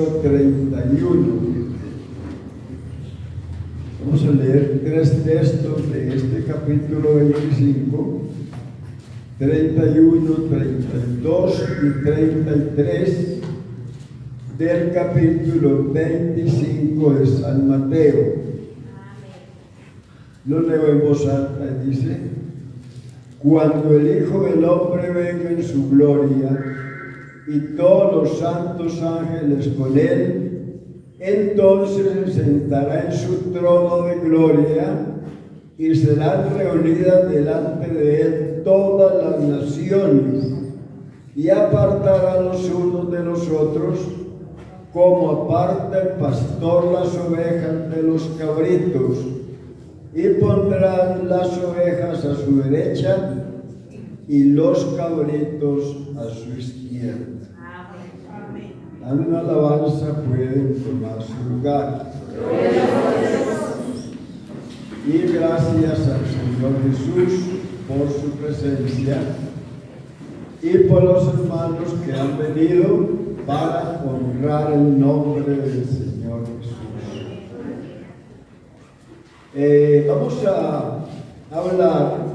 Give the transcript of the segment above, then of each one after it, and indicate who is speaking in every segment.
Speaker 1: 31. Vamos a leer tres textos de este capítulo 25, 31, 32 y 33 del capítulo 25 de San Mateo. Lo leo en voz alta y dice: cuando el Hijo del Hombre venga en su gloria y todos los santos ángeles con él, entonces se sentará en su trono de gloria y serán reunidas delante de él todas las naciones, y apartará los unos de los otros, como aparta el pastor las ovejas de los cabritos, y pondrán las ovejas a su derecha y los cabritos a su izquierda. Dando una alabanza, pueden tomar su lugar. Y gracias al Señor Jesús por su presencia y por los hermanos que han venido para honrar el nombre del Señor Jesús. Vamos a hablar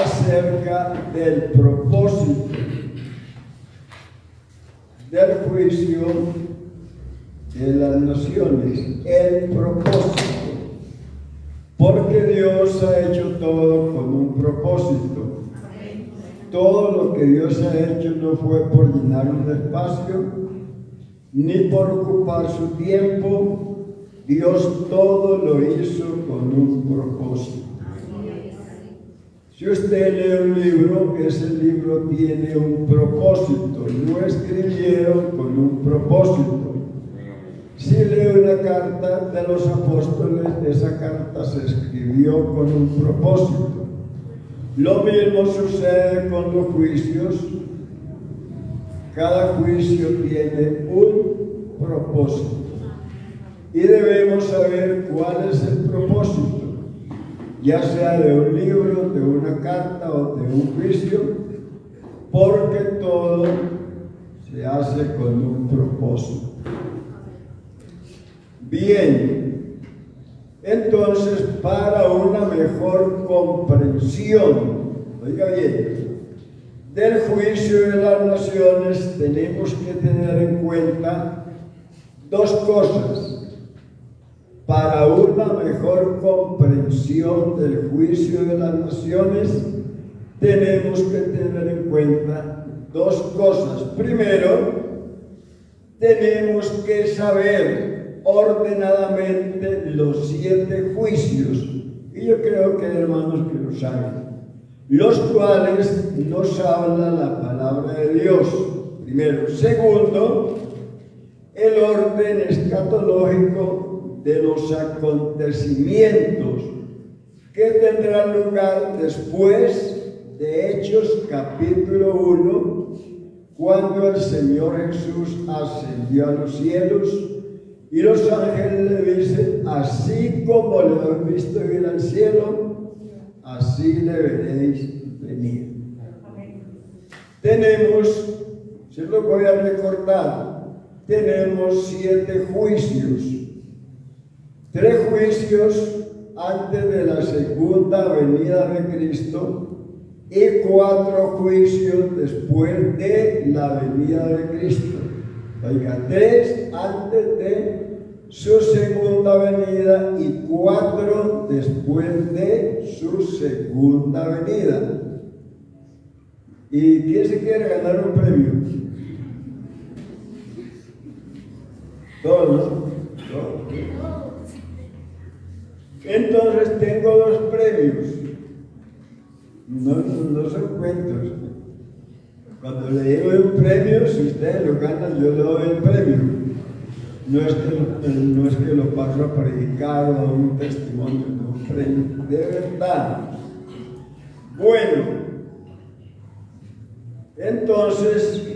Speaker 1: acerca del propósito del juicio de las naciones. El propósito, porque Dios ha hecho todo con un propósito. Todo lo que Dios ha hecho no fue por llenar un espacio ni por ocupar su tiempo. Dios todo lo hizo con un propósito. Si usted lee un libro, ese libro tiene un propósito. Lo escribieron con un propósito. Si lee una carta de los apóstoles, esa carta se escribió con un propósito. Lo mismo sucede con los juicios. Cada juicio tiene un propósito. Y debemos saber cuál es el propósito, ya sea de un libro, de una carta o de un juicio, porque todo se hace con un propósito. Bien, entonces, para una mejor comprensión, oiga bien, del juicio de las naciones, tenemos que tener en cuenta dos cosas. Para una mejor comprensión del juicio de las naciones, tenemos que tener en cuenta dos cosas. Primero, tenemos que saber ordenadamente los 7 juicios, y yo creo que hay hermanos que lo saben, los cuales nos habla la palabra de Dios. Primero. Segundo, el orden escatológico de los acontecimientos que tendrán lugar después de Hechos capítulo 1, cuando el Señor Jesús ascendió a los cielos y los ángeles le dicen: así como le han visto ir al cielo, así le veréis venir. Tenemos, se lo voy a recordar, tenemos 7 juicios. 3 juicios antes de la segunda venida de Cristo y 4 juicios después de la venida de Cristo. Oiga, 3 antes de su segunda venida y 4 después de su segunda venida. ¿Y quién se quiere ganar un premio? Todos, ¿no? Entonces tengo 2 premios. No son cuentos. Cuando le digo un premio, si ustedes lo ganan, yo le doy el premio. No es que lo paso a predicar o a un testimonio, no, un premio de verdad. Bueno, entonces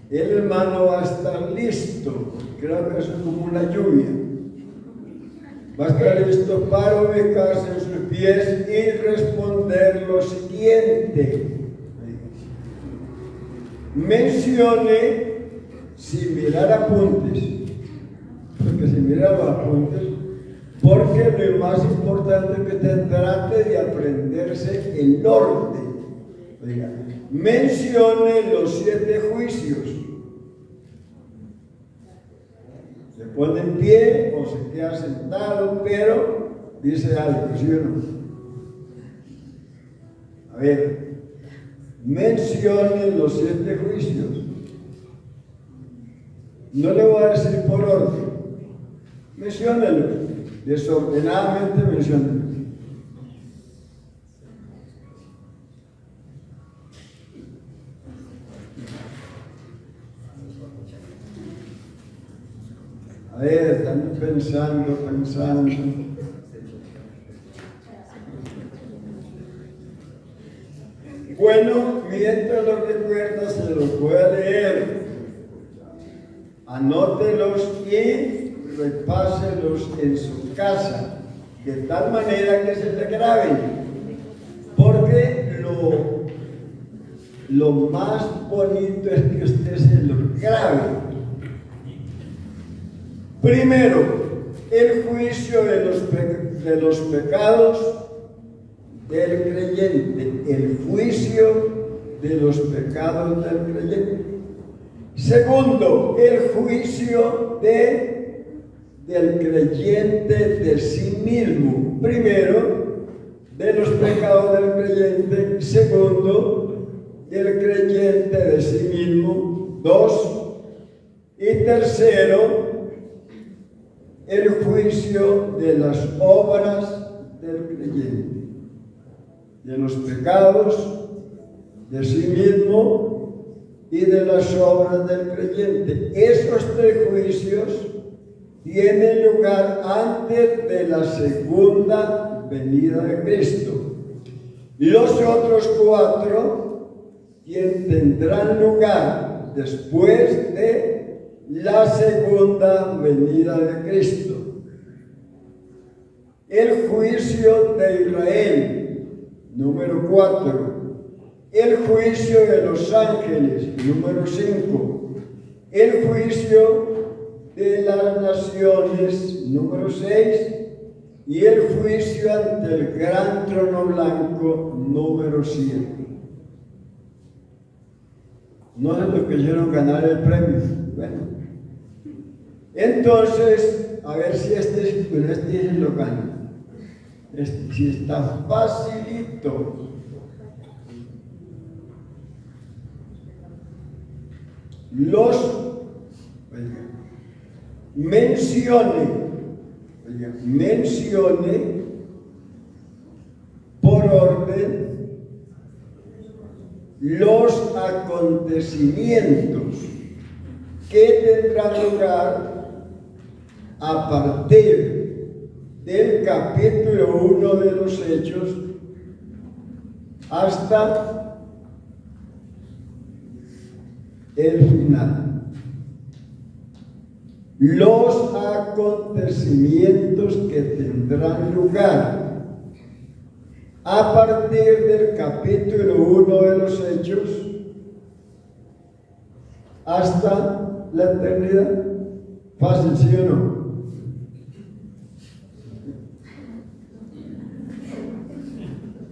Speaker 1: el hermano va a estar listo. Creo que eso es como una lluvia. Va a estar listo para ubicarse en sus pies y responder lo siguiente. Mencione sin mirar apuntes, porque si mira los apuntes, porque lo más importante es que usted trate de aprenderse el norte. Oiga, mencione los 7 juicios. Se pone en pie o se queda sentado, pero dice algo, ¿sí o no? A ver, mencione los 7 juicios. No le voy a decir por orden. Menciónelos. Desordenadamente menciónelos. A ver, están pensando. Bueno, mientras lo recuerda, se los puede leer. Anótelos y repáselos en su casa, de tal manera que se le graben. Porque lo más bonito es que usted se los grabe. Primero, el juicio de los pecados del creyente. El juicio de los pecados del creyente. Segundo, el juicio del creyente de sí mismo. Primero, de los pecados del creyente. Segundo, del creyente de sí mismo. 2. Y tercero, el juicio de las obras del creyente. De los pecados de sí mismo y de las obras del creyente. Esos 3 juicios tienen lugar antes de la segunda venida de Cristo. Los otros 4 tendrán lugar después de la segunda venida de Cristo. El juicio de Israel, número 4. El juicio de los ángeles, número 5. El juicio de las naciones, número 6. Y el juicio ante el gran trono blanco, número 7. No se lo quisieron ganar el premio. Bueno, entonces, a ver si este lo gana. Si está facilito. Mencione por orden los acontecimientos que tendrán lugar a partir del capítulo 1 de los Hechos hasta el final. Los acontecimientos que tendrán lugar a partir del capítulo 1 de los Hechos hasta la eternidad. Fácil, ¿sí o no?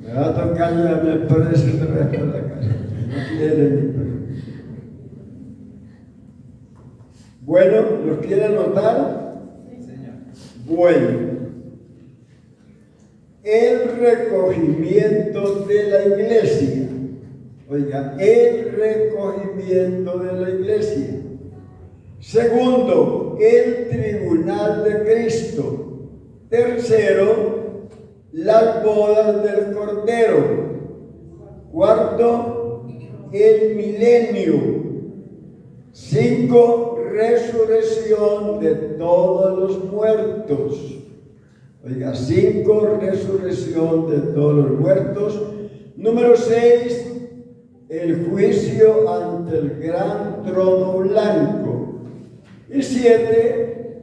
Speaker 1: Me va a tocar llevarme el precio de la casa. No quieren. Bueno, ¿los quiere anotar? Sí, señor. Bueno, el recogimiento de la iglesia. Oiga, el recogimiento de la iglesia. Segundo, el tribunal de Cristo. Tercero, las bodas del Cordero. Cuarto, el milenio. 5, resurrección de todos los muertos. Oiga, 5, resurrección de todos los muertos. Número 6, el juicio ante el gran trono blanco. Y 7,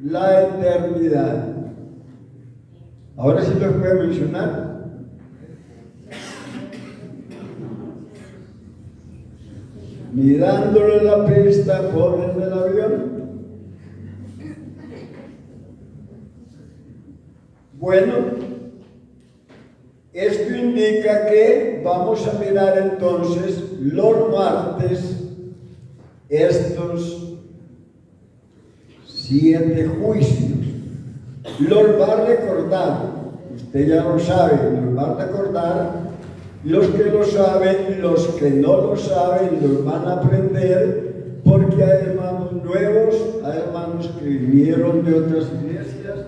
Speaker 1: la eternidad. Ahora sí los puedo mencionar. ni dándole la pista ponen el avión. Bueno, esto indica que vamos a mirar entonces los martes estos 7 juicios. Los va a recordar, usted ya lo sabe, los va a recordar. Los que lo saben, los que no lo saben, los van a aprender, porque hay hermanos nuevos, hay hermanos que vinieron de otras iglesias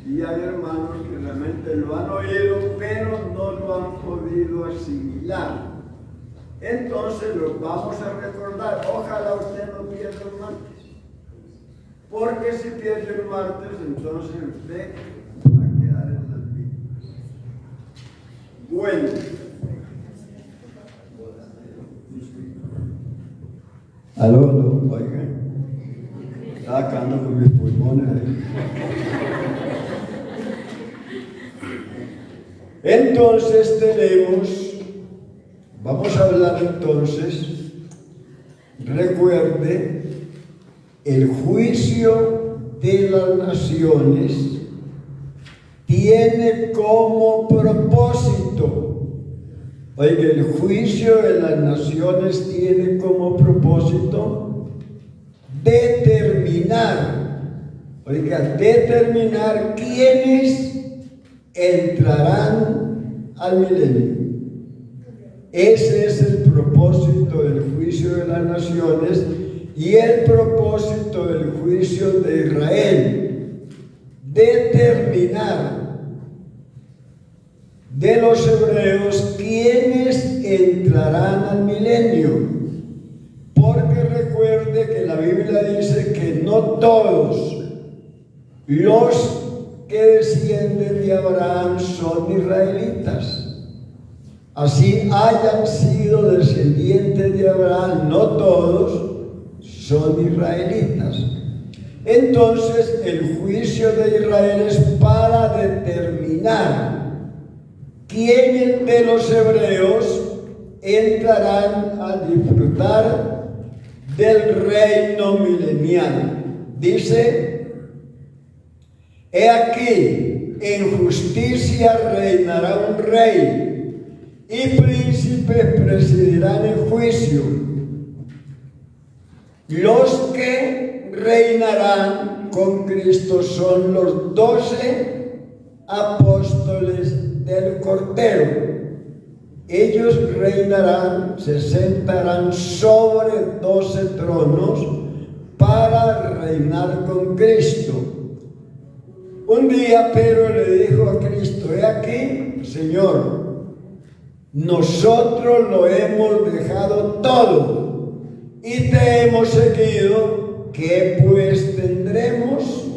Speaker 1: y hay hermanos que realmente lo han oído, pero no lo han podido asimilar. Entonces los vamos a recordar. Ojalá usted no pierda el martes, porque si pierde el martes, entonces usted va a quedar en las víctimas. Bueno. Aló, oiga, estaba acabando con mis pulmones ahí. Entonces vamos a hablar entonces, recuerde, el juicio de las naciones tiene como propósito. Oiga, el juicio de las naciones tiene como propósito determinar quiénes entrarán al milenio. Ese es el propósito del juicio de las naciones y el propósito del juicio de Israel. Determinar de los hebreos quienes entrarán al milenio, porque recuerde que la Biblia dice que no todos los que descienden de Abraham son israelitas. Así hayan sido descendientes de Abraham, no todos son israelitas. Entonces el juicio de Israel es para determinar ¿quiénes de los hebreos entrarán a disfrutar del reino milenial? Dice, he aquí, en justicia reinará un rey, y príncipes presidirán el juicio. Los que reinarán con Cristo son los 12 apóstoles del Cordero. Ellos reinarán, se sentarán sobre 12 tronos para reinar con Cristo. Un día Pedro le dijo a Cristo, he aquí, Señor, nosotros lo hemos dejado todo y te hemos seguido, ¿qué pues tendremos?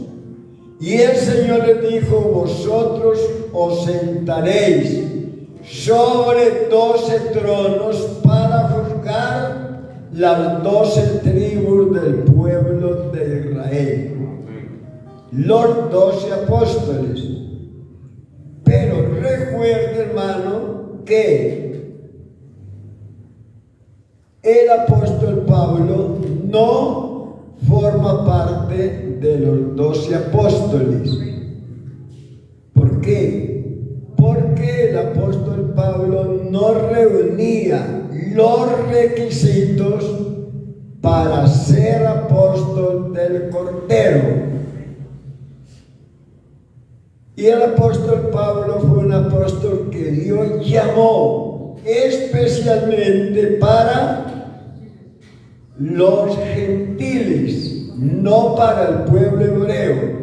Speaker 1: Y el Señor les dijo, vosotros os sentaréis sobre 12 tronos para juzgar las 12 tribus del pueblo de Israel. Los 12 apóstoles. Pero recuerde, hermano, que el apóstol Pablo no forma parte de los 12 apóstoles. ¿Por qué? Porque el apóstol Pablo no reunía los requisitos para ser apóstol del Cordero. Y el apóstol Pablo fue un apóstol que Dios llamó especialmente para los gentiles, no para el pueblo hebreo.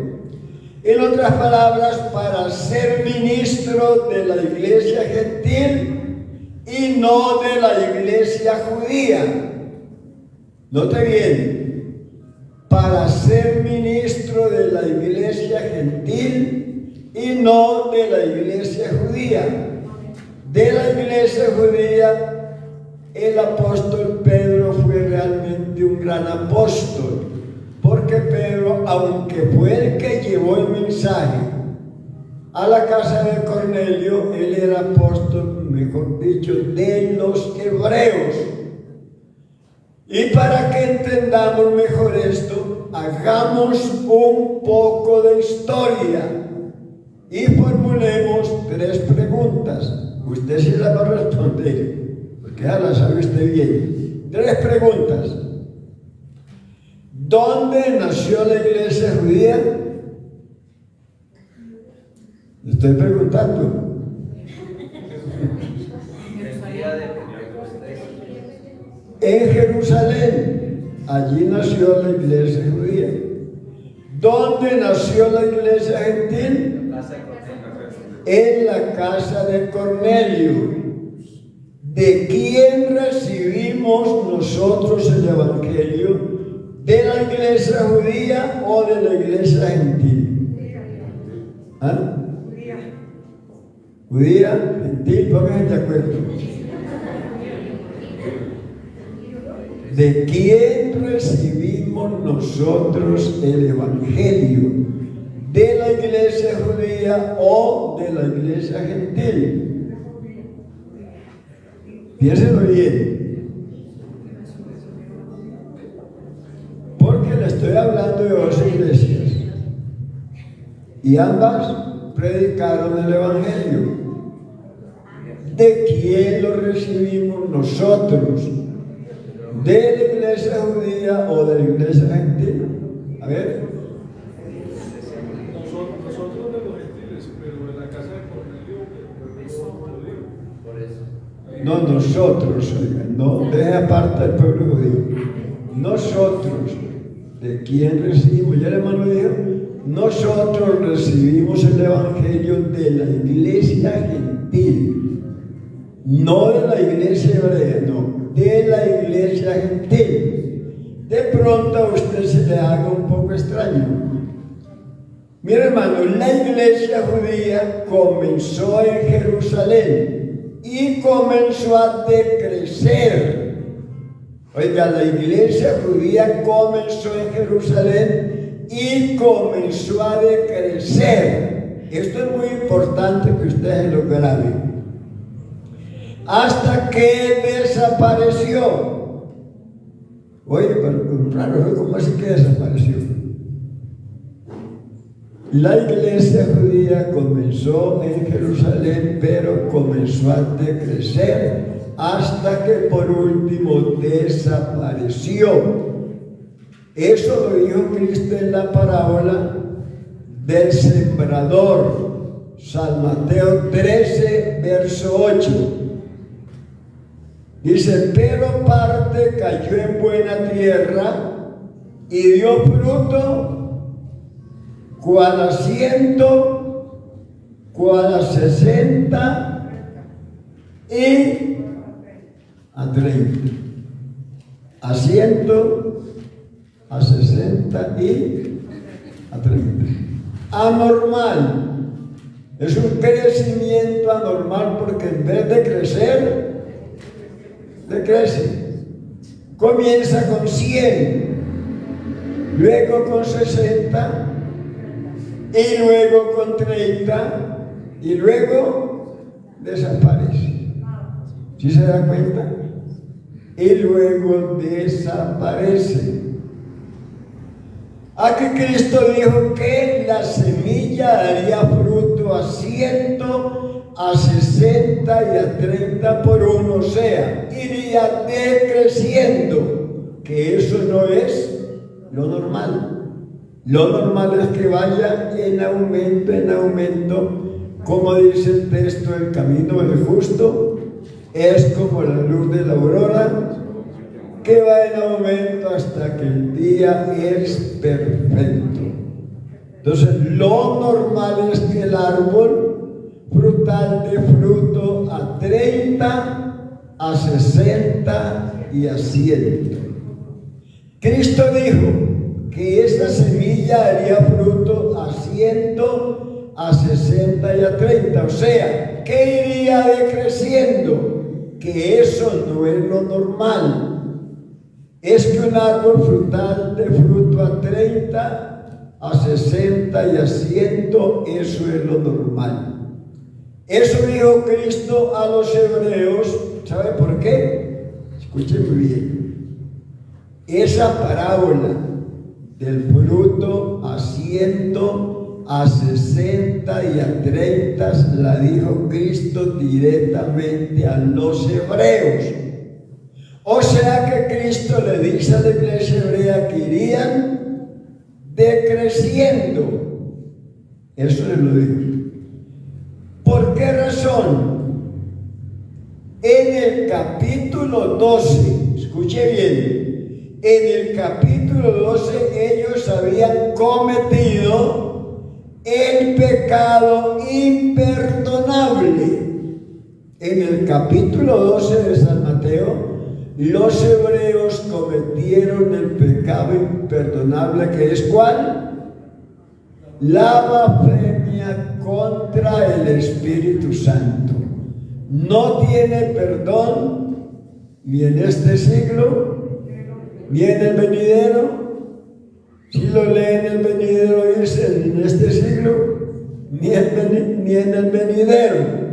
Speaker 1: En otras palabras, para ser ministro de la iglesia gentil y no de la iglesia judía. Note bien, para ser ministro de la iglesia gentil y no de la iglesia judía. De la iglesia judía, el apóstol Pedro fue realmente un gran apóstol, porque Pedro, aunque fue el que llevó el mensaje a la casa de Cornelio, él era apóstol, mejor dicho, de los hebreos. Y para que entendamos mejor esto, hagamos un poco de historia y formulemos 3 preguntas. Usted sí las va a responder, porque ya las sabe usted bien. 3 preguntas. ¿Dónde nació la iglesia judía? Le estoy preguntando. En Jerusalén, allí nació la iglesia judía. ¿Dónde nació la iglesia gentil? En la casa de Cornelio. ¿De quién recibimos nosotros el evangelio? ¿De la iglesia judía o de la iglesia gentil? ¿Ah? Judía, gentil, pónganse de acuerdo. ¿De quién recibimos nosotros el evangelio? ¿De la iglesia judía o de la iglesia gentil? Piénselo bien. Porque le estoy hablando de 2 iglesias. Y ambas predicaron el evangelio. ¿De quién lo recibimos nosotros? ¿De la iglesia judía o de la iglesia gentil? A ver.
Speaker 2: Nosotros de los gentiles, pero en la casa de Cornelio, por eso.
Speaker 1: No, nosotros, oigan, no, deje aparte al pueblo judío. Nosotros, ¿de quién recibimos? Ya el hermano dijo, nosotros recibimos el evangelio de la iglesia gentil, no de la iglesia hebrea, no, de la iglesia gentil. De pronto a usted se le haga un poco extraño. Mira, hermano, la iglesia judía comenzó en Jerusalén y comenzó a decrecer. Oiga, la iglesia judía comenzó en Jerusalén y comenzó a decrecer. Esto es muy importante que ustedes lo graben. Hasta que desapareció. Oye, pero raro, ¿cómo así que desapareció? La iglesia judía comenzó en Jerusalén, pero comenzó a decrecer hasta que por último desapareció. Eso lo dijo Cristo en la parábola del sembrador, San Mateo 13, verso 8. Dice, pero parte cayó en buena tierra y dio fruto, cuál a 100, cuál a 60 y a 30. A 100, a 60 y a 30. Anormal. Es un crecimiento anormal porque en vez de crecer, decrece. Comienza con 100, luego con 60 y luego con 30 y luego desaparece. ¿Sí se da cuenta? Y luego desaparece. Aquí Cristo dijo que la semilla daría fruto a 100, a 60 y a 30 por uno, o sea, iría decreciendo, que eso no es lo normal. Lo normal es que vaya en aumento, como dice el texto, el camino del justo es como la luz de la aurora, que va en aumento hasta que el día es perfecto. Entonces, lo normal es que el árbol frutal dé fruto a 30, a 60 y a 100. Cristo dijo que esa semilla daría fruto a 100, a 60 y a 30, o sea, que iría decreciendo, que eso no es lo normal. Es que un árbol frutal dé fruto a 30, a 60 y a 100, eso es lo normal. Eso dijo Cristo a los hebreos. ¿Sabe por qué? Escuchen muy bien. Esa parábola del fruto a 100, a 60 y a 30 la dijo Cristo directamente a los hebreos. O sea que Cristo le dice a la iglesia hebrea que irían decreciendo. Eso le lo dijo. ¿Por qué razón? En el capítulo 12, escuche bien, en el capítulo 12 ellos habían cometido el pecado imperdonable. En el capítulo 12 de San Mateo, los hebreos cometieron el pecado imperdonable, que es ¿cuál? La blasfemia contra el Espíritu Santo. No tiene perdón ni en este siglo, ni en el venidero. Si lo leen en el venidero, dice en este siglo, ni en el venidero.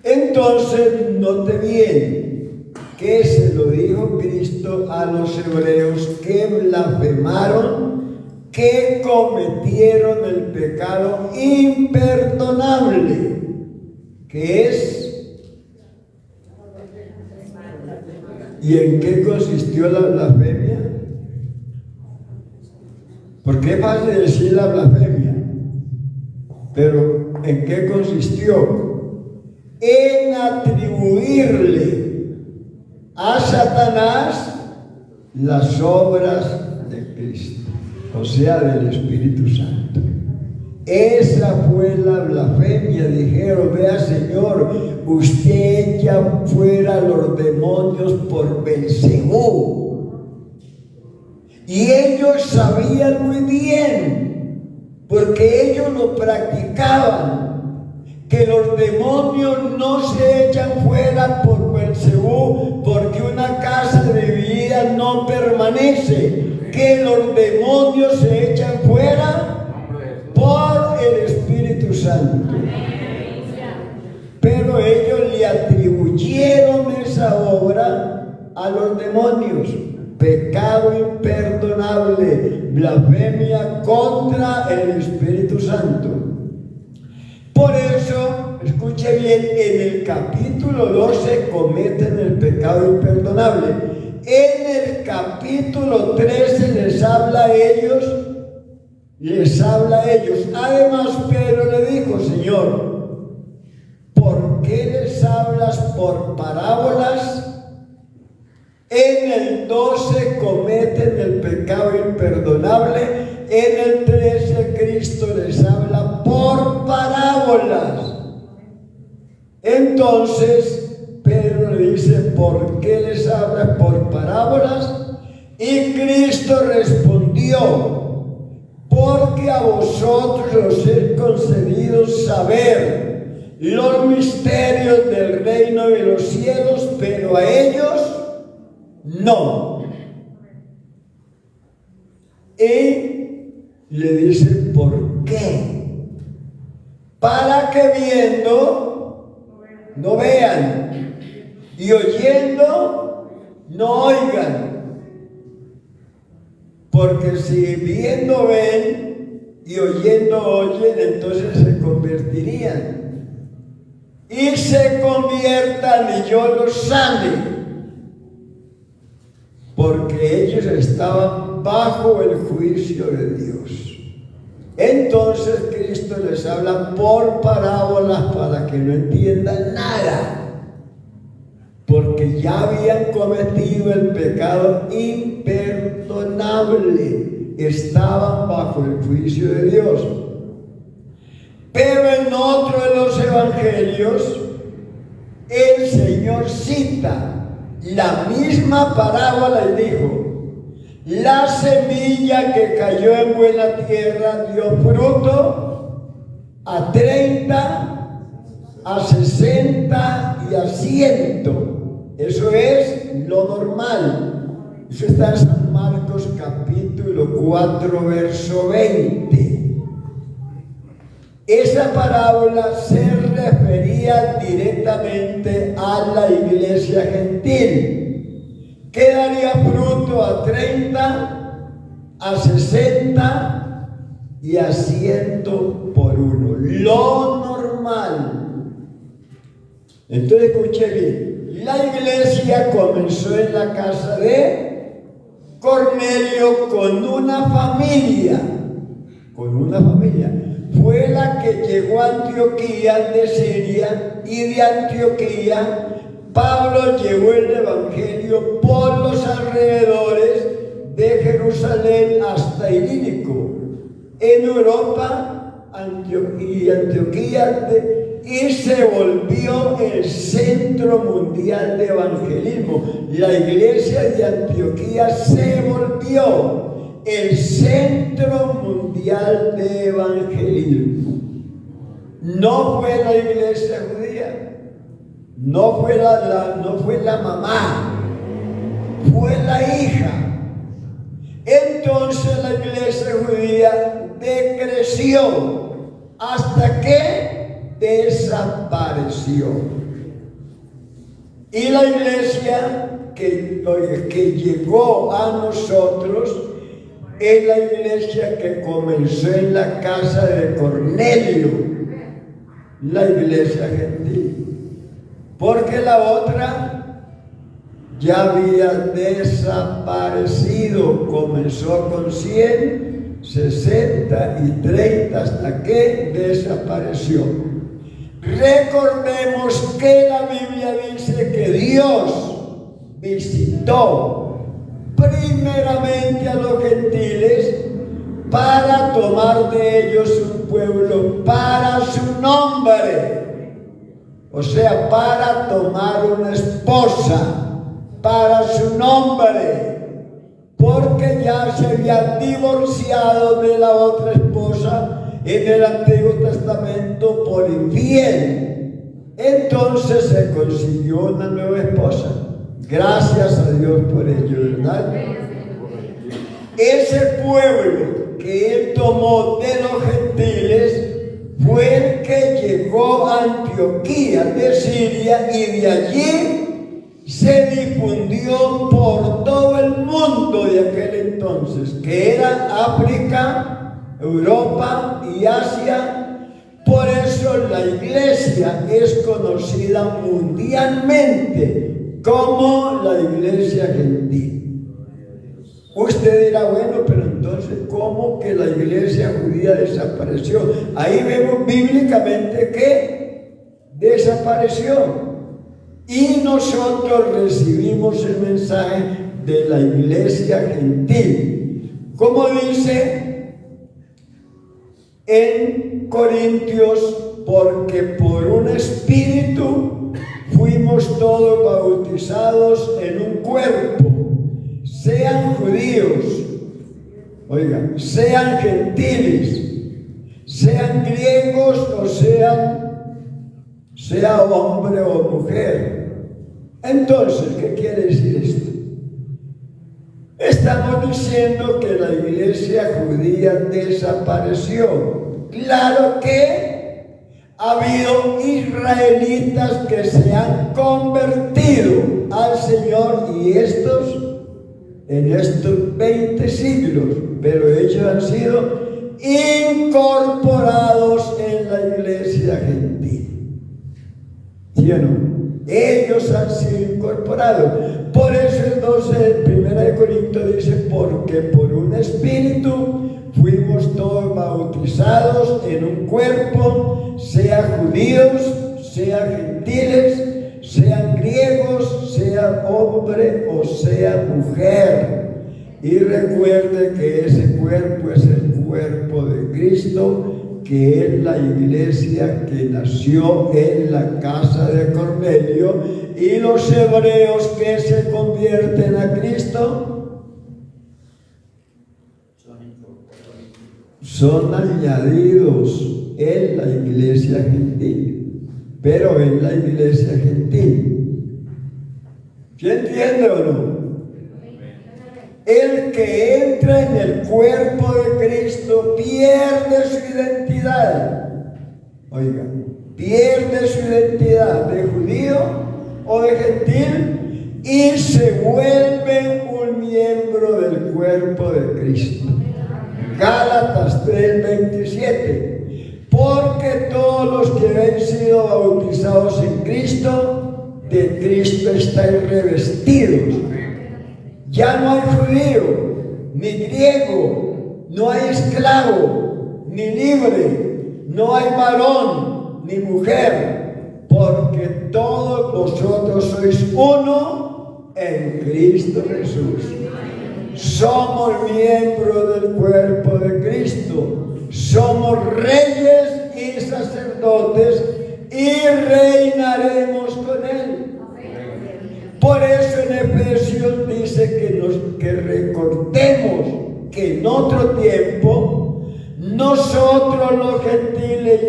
Speaker 1: Entonces, note bien que se lo dijo Cristo a los hebreos que blasfemaron, que cometieron el pecado imperdonable, que es. ¿Y en qué consistió la blasfemia? Porque es fácil decir la blasfemia, pero ¿en qué consistió? En atribuirle a Satanás las obras de Cristo, o sea, del Espíritu Santo. Esa fue la blasfemia. Dijeron: vea, Señor, usted echa fuera los demonios por Belcebú. Y ellos sabían muy bien, porque ellos lo practicaban, que los demonios no se echan fuera por Belcebú, porque una casa dividida no permanece, que los demonios se echan fuera por el Espíritu Santo. Pero ellos le atribuyeron esa obra a los demonios. Pecado imperdonable, blasfemia contra el Espíritu Santo. Por eso, escuche bien, en el capítulo 12 cometen el pecado imperdonable. En el capítulo 13 les habla a ellos. Además, Pedro le dijo: Señor, ¿por qué les hablas por parábolas? En el 12 cometen el pecado imperdonable. En el 13 Cristo les habla por parábolas. Entonces Pedro le dice: ¿por qué les hablas por parábolas? Y Cristo respondió: porque a vosotros os es concedido saber los misterios del reino de los cielos, pero a ellos no. Y le dice: ¿por qué? Para que viendo no vean, y oyendo no oigan. Porque si viendo ven y oyendo oyen, entonces se convertirían. Y se conviertan y yo los sane. Porque ellos estaban bajo el juicio de Dios. Entonces Cristo les habla por parábolas para que no entiendan nada. Porque ya habían cometido el pecado imperdonable, estaban bajo el juicio de Dios. Pero en otro de los evangelios, el Señor cita la misma parábola y dijo: la semilla que cayó en buena tierra dio fruto a 30, a 60 y a 100. Eso es lo normal. Eso está en San Marcos capítulo 4, verso 20. Esa parábola se refería directamente a la iglesia gentil, que daría fruto a 30, a 60 y a 100 por uno. Lo normal. Entonces escuche bien, la iglesia comenzó en la casa de Cornelio con una familia, fue la que llegó a Antioquía de Siria, y de Antioquía Pablo llevó el evangelio por los alrededores de Jerusalén hasta Ilírico, en Europa, Antioquía, y se volvió el centro mundial de evangelismo. La iglesia de Antioquía se volvió el centro mundial de evangelismo. No fue la iglesia judía, no fue la mamá, fue la hija. Entonces la iglesia judía decreció hasta que desapareció. Y la iglesia que llegó a nosotros es la iglesia que comenzó en la casa de Cornelio, la iglesia gentil, porque la otra ya había desaparecido. Comenzó con 100, 60 y 30 hasta que desapareció. Recordemos que la Biblia dice que Dios visitó primeramente a los gentiles para tomar de ellos un pueblo para su nombre. O sea, para tomar una esposa para su nombre, porque ya se había divorciado de la otra esposa en el Antiguo Testamento por infiel. Entonces se consiguió una nueva esposa. Gracias a Dios por ello, ¿verdad? Ese pueblo que él tomó de los gentiles fue el que llegó a Antioquía de Siria, y de allí se difundió por todo el mundo de aquel entonces, que era África, Europa y Asia. Por eso la iglesia es conocida mundialmente como la iglesia gentil. Usted dirá, bueno, pero entonces, ¿cómo que la iglesia judía desapareció? Ahí vemos bíblicamente que desapareció. Y nosotros recibimos el mensaje de la iglesia gentil. Como dice en Corintios, porque por un espíritu fuimos todos bautizados en un cuerpo, sean judíos, oigan, sean gentiles, sean griegos o sea hombre o mujer. Entonces, ¿qué quiere decir esto? Estamos diciendo que la iglesia judía desapareció. Claro que ha habido israelitas que se han convertido al Señor, y estos en estos 20 siglos, pero ellos han sido incorporados en la iglesia gentil. ¿Sí o no? Ellos han sido incorporados. Por eso entonces en 1 Corintios dice, porque por un espíritu fuimos todos bautizados en un cuerpo, sea judíos, sea gentiles, sean griegos, sea hombre o sea mujer. Y recuerde que ese cuerpo es el cuerpo de Cristo, que es la iglesia que nació en la casa de Cornelio. Y los hebreos que se convierten a Cristo son añadidos en la iglesia gentil, pero en la iglesia gentil. ¿Sí entiende o no? El que entra en el cuerpo de Cristo pierde su identidad. Oiga, pierde su identidad de judío o de gentil, y se vuelve un miembro del cuerpo de Cristo. Gálatas 3:27. Porque todos los que habéis sido bautizados en Cristo, de Cristo estáis revestidos. Ya no hay judío, ni griego, no hay esclavo, ni libre, no hay varón, ni mujer, porque todos vosotros sois uno en Cristo Jesús. Somos miembros del cuerpo de Cristo, somos reyes y sacerdotes y reinaremos con Él. Por eso en Efesios dice que recordemos que en otro tiempo nosotros los gentiles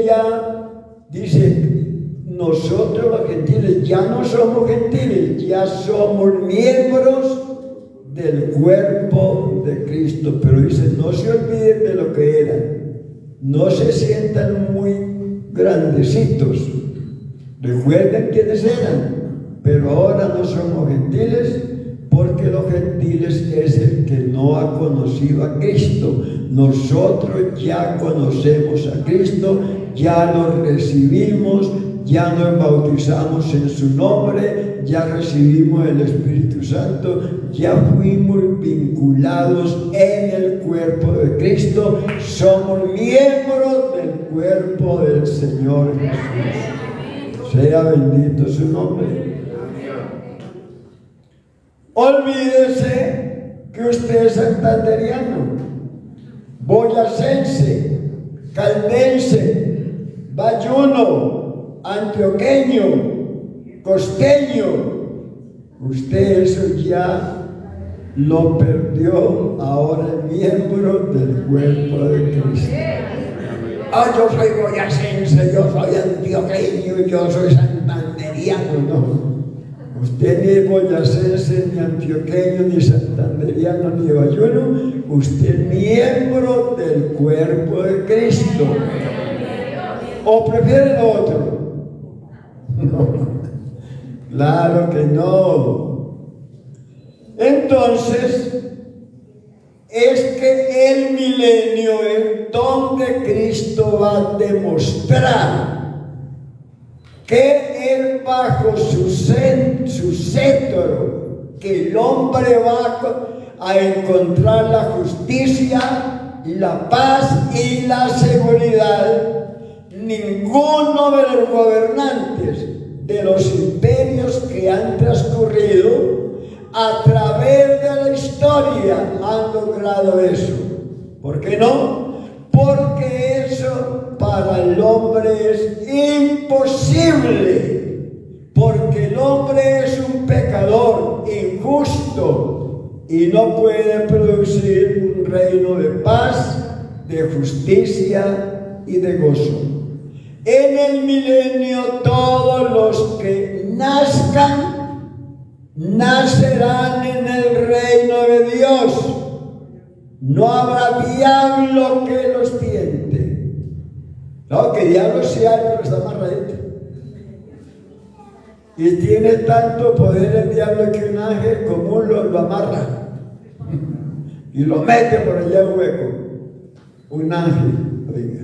Speaker 1: nosotros los gentiles ya no somos gentiles, ya somos miembros del cuerpo de Cristo. Pero dice, no se olviden de lo que eran, no se sientan muy grandecitos, recuerden quiénes eran. Pero ahora no somos gentiles, porque los gentiles es el que no ha conocido a Cristo. Nosotros ya conocemos a Cristo, ya lo recibimos, ya nos bautizamos en su nombre, ya recibimos el Espíritu Santo, ya fuimos vinculados en el cuerpo de Cristo, somos miembros del cuerpo del Señor Jesús. Sea bendito su nombre. Olvídese que usted es santanderiano, boyacense, caldense, bayuno, antioqueño, costeño. Usted eso ya lo perdió, ahora es miembro del cuerpo de Cristo. Yo soy boyacense, yo soy antioqueño, yo soy santanderiano. No. Usted ni es boyacense, ni antioqueño, ni santanderiano, ni bayuno. Usted es miembro del cuerpo de Cristo. ¿O prefiere lo otro? No, claro que no. Entonces, es que el milenio, en donde Cristo va a demostrar que Él, bajo su cetro, que el hombre va a encontrar la justicia, la paz y la seguridad. Ninguno de los gobernantes de los imperios que han transcurrido a través de la historia han logrado eso. ¿Por qué no? Porque eso para el hombre es imposible, porque el hombre es un pecador injusto y no puede producir un reino de paz, de justicia y de gozo. En el milenio todos los que nazcan nacerán en el reino de Dios. No habrá diablo que los tiente. No, que diablo sí hay, pero está amarradito. Y tiene tanto poder el diablo que un ángel común lo amarra y lo mete por allá en hueco. Un ángel, oiga.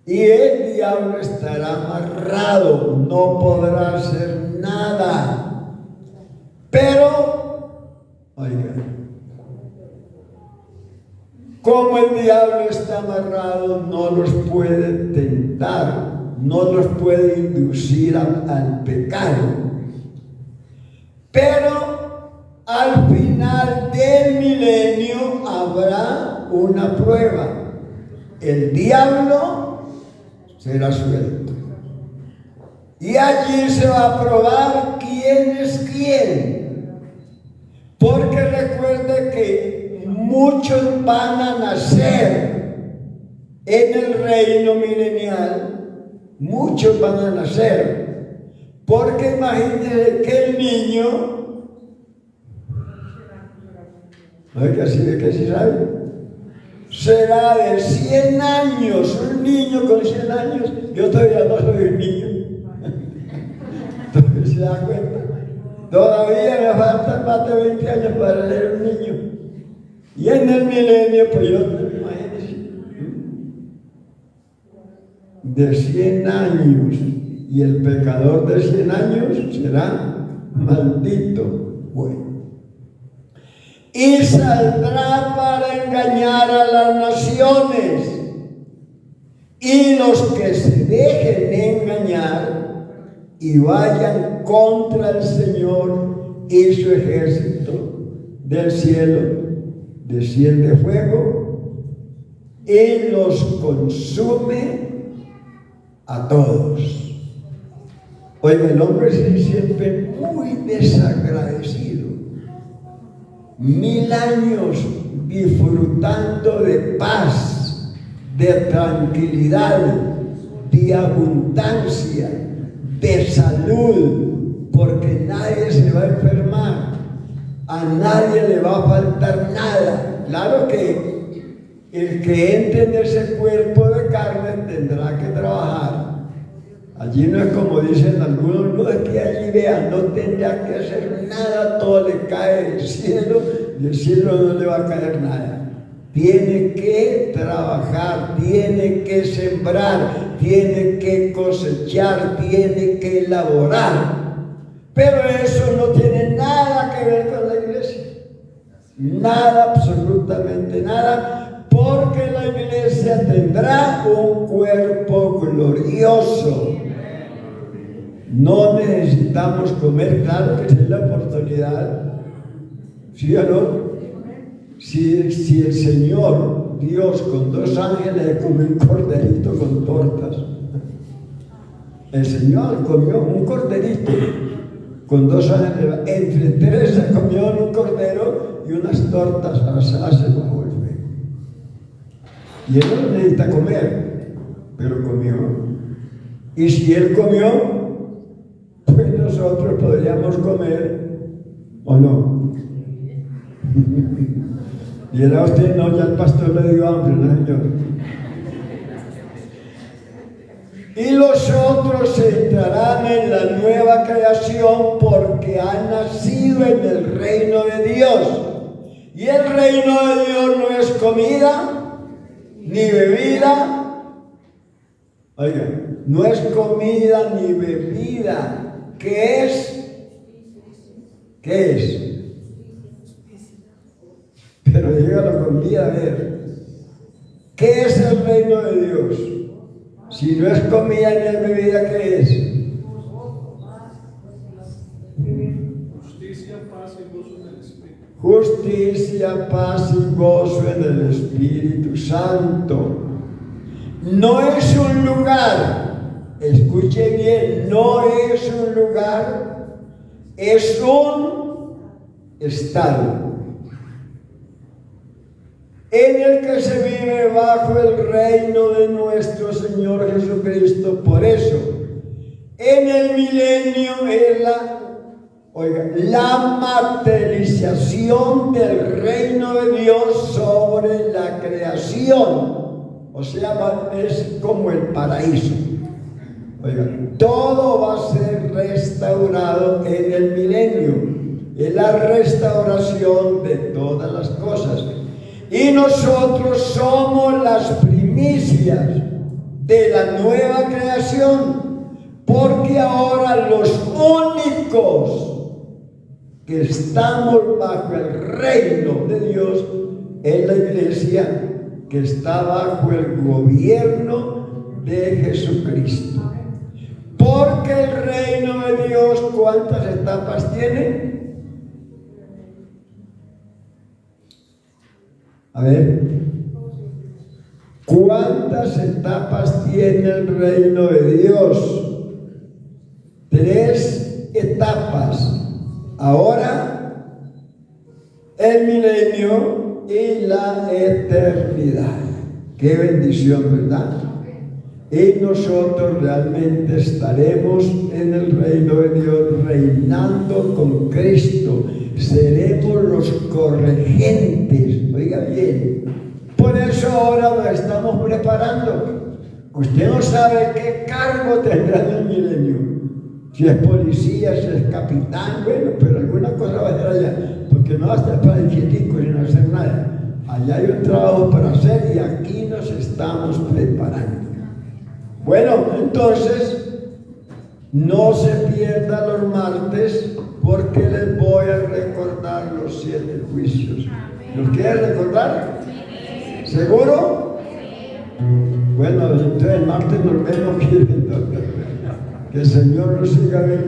Speaker 1: Y el diablo estará amarrado, no podrá hacer nada. Pero, oiga, como el diablo está amarrado, no los puede tentar, no los puede inducir al pecado. Pero al final del milenio habrá una prueba. El diablo será suelto. Y allí se va a probar quién es quién. Porque recuerde que muchos van a nacer en el reino milenial. Muchos van a nacer. Porque imagínense que el niño, ¿no? Que así de que sí sabe, será de 100 años. Un niño con 100 años. Yo todavía no soy un niño. ¿Se da cuenta? Todavía me faltan más de 20 años para ser un niño. Y en el milenio, pues yo, imagínense, de 100 años, y el pecador de 100 años será maldito. Bueno. Y saldrá para engañar a las naciones. Y los que se dejen engañar y vayan contra el Señor y su ejército del cielo, desciende fuego y los consume a todos. Oiga, el hombre se siente muy desagradecido. 1000 años disfrutando de paz, de tranquilidad, de abundancia, de salud, porque nadie se va a enfermar, a nadie le va a faltar nada. Claro que el que entre en ese cuerpo de carne tendrá que trabajar. Allí no es como dicen algunos, no es que allí vean, no tendrá que hacer nada, todo le cae del cielo no le va a caer nada. Tiene que trabajar, tiene que sembrar, tiene que cosechar, tiene que elaborar. Pero eso no tiene nada que ver con la iglesia. Nada, absolutamente nada, porque la iglesia tendrá un cuerpo glorioso. No necesitamos comer, claro que es la oportunidad, ¿sí o no? Si el Señor, Dios, con 2 ángeles comió un corderito con tortas. El Señor comió un corderito con 2 ángeles, entre 3 se comió un cordero y unas tortas asadas bajo el fuego. Y él no necesita comer, pero comió. Y si él comió, pues nosotros podríamos comer, ¿o no? Y era usted, no, ya el pastor le dio hambre, ¿no, señor? Y los otros entrarán en la nueva creación porque han nacido en el reino de Dios. Y el reino de Dios no es comida ni bebida. Oiga, no es comida ni bebida. ¿Qué es? ¿Qué es? Pero dígalo conmigo, a ver. ¿Qué es el reino de Dios? Si no es comida ni es bebida, ¿qué es?
Speaker 2: Justicia, paz y gozo en el Espíritu.
Speaker 1: Justicia, paz y gozo en el Espíritu Santo. No es un lugar, escuche bien, no es un lugar, es un estado en el que se vive bajo el reino de nuestro Señor Jesucristo. Por eso, en el milenio es la materialización del reino de Dios sobre la creación. O sea, es como el paraíso. Oiga, todo va a ser restaurado en el milenio. Es la restauración de todas las cosas. Y nosotros somos las primicias de la nueva creación, porque ahora los únicos que estamos bajo el reino de Dios es la iglesia que está bajo el gobierno de Jesucristo. Porque el reino de Dios, ¿cuántas etapas tiene? A ver, ¿cuántas etapas tiene el reino de Dios? 3 etapas. Ahora, el milenio y la eternidad. Qué bendición, ¿verdad? Y nosotros realmente estaremos en el reino de Dios reinando con Cristo. Seremos los corregentes. Oiga bien. Por eso ahora nos estamos preparando. Usted no sabe qué cargo tendrá en el milenio. Si es policía, si es capitán, bueno, pero alguna cosa va a hacer allá, porque no va a estar para el quietico sin hacer nada. Allá hay un trabajo para hacer y aquí nos estamos preparando. Bueno, entonces, no se pierda los martes porque les voy a recordar los 7 juicios. ¿Los quiere recordar? ¿Seguro? Bueno, entonces el martes nos vemos. Que el Señor nos siga bendiciendo.